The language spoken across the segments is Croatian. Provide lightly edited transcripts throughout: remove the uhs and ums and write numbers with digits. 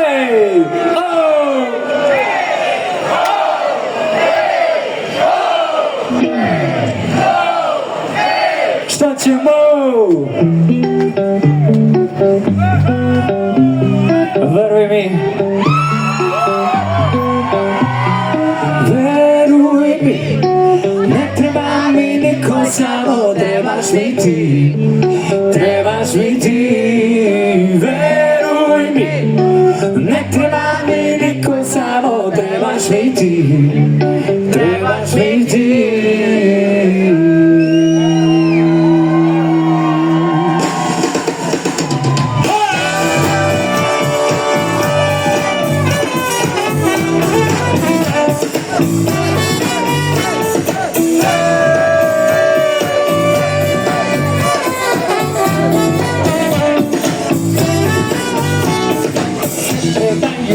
Ej! Šta ćemo? Veruj mi. Veruj mi. Ne treba mi niko, samo trebaš mi ti. Trebaš mi ti. Veruj mi. Ne treba mi niko, samo trebaš mi ti. Trebaš mi ti.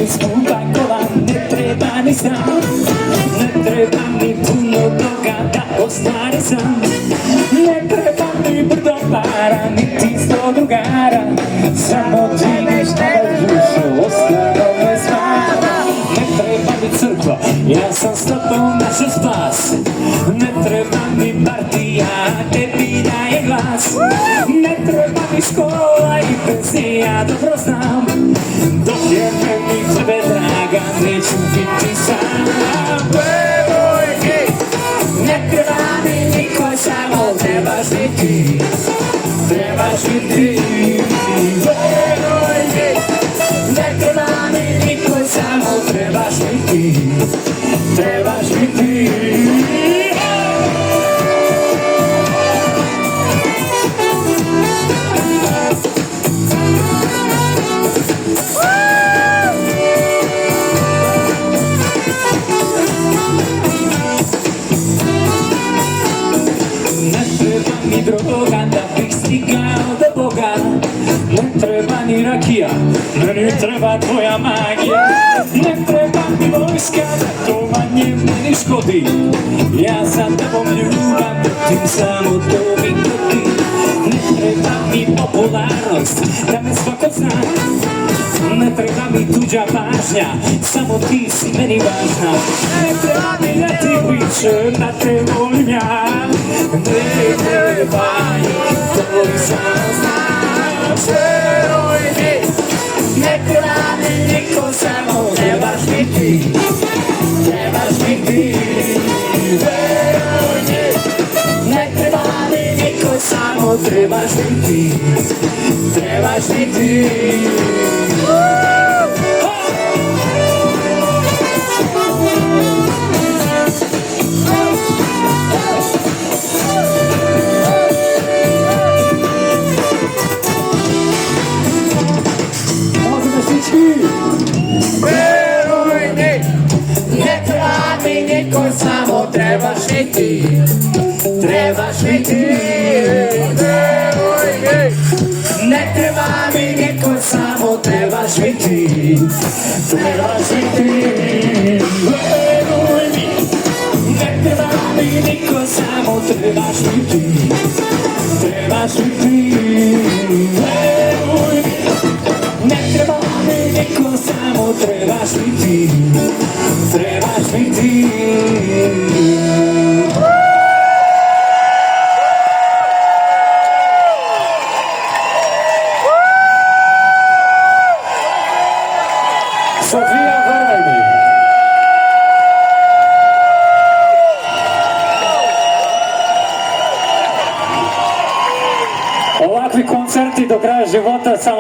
Skupa kola, ne treba ni sram, ne treba mi puno toga da ostvari sam. Ne treba mi brdo para, niti 100 drugara, samo ti nešto dušo, ostalo me smara. Ne treba mi crkva, ja sam s tobom našo spas. Ne treba mi partija, tebi daje glas. Ne treba mi škola i penzija, dobro znam. Dok je meni tebe draga, neću biti sam. Veruj mi, ne treba mi niko, samo trebaš mi ti. Trebaš mi ti. Veruj mi, ne treba mi niko, samo trebaš mi ti. Trebaš mi ti. Ni droga da bih stigao do Boga. Ne treba ni rakija, meni treba tvoja magija. Ne treba mi vojska, da to manje meni škodi. Ja za tebom ljubam, dotim samo to mi godi. Ne treba mi popularnost, da me svako zna. Ne treba mi tuđa pažnja, samo ti si meni važna. Ne treba mi da ti pričam da te volim ja. Ne treba mi, to i sam znam. Veruj mi, ne treba mi niko, samo trebaš mi ti. Trebaš mi ti. Veruj mi, ne treba mi niko, samo trebaš mi ti. Trebaš mi ti. Veruj mi, ne treba mi niko, samo trebaš mi ti. Trebaš mi ti. Veruj mi, ne treba mi niko, samo trebaš mi ti. Trebaš mi ti. Veruj mi, ne treba mi niko, samo trebaš mi ti. Trebaš mi ti. Veruj mi, ne treba mi niko, samo trebaš mi ti. Trebaš mi ti. Sofija, veruj mi. Ovakvi koncerti do kraja života samo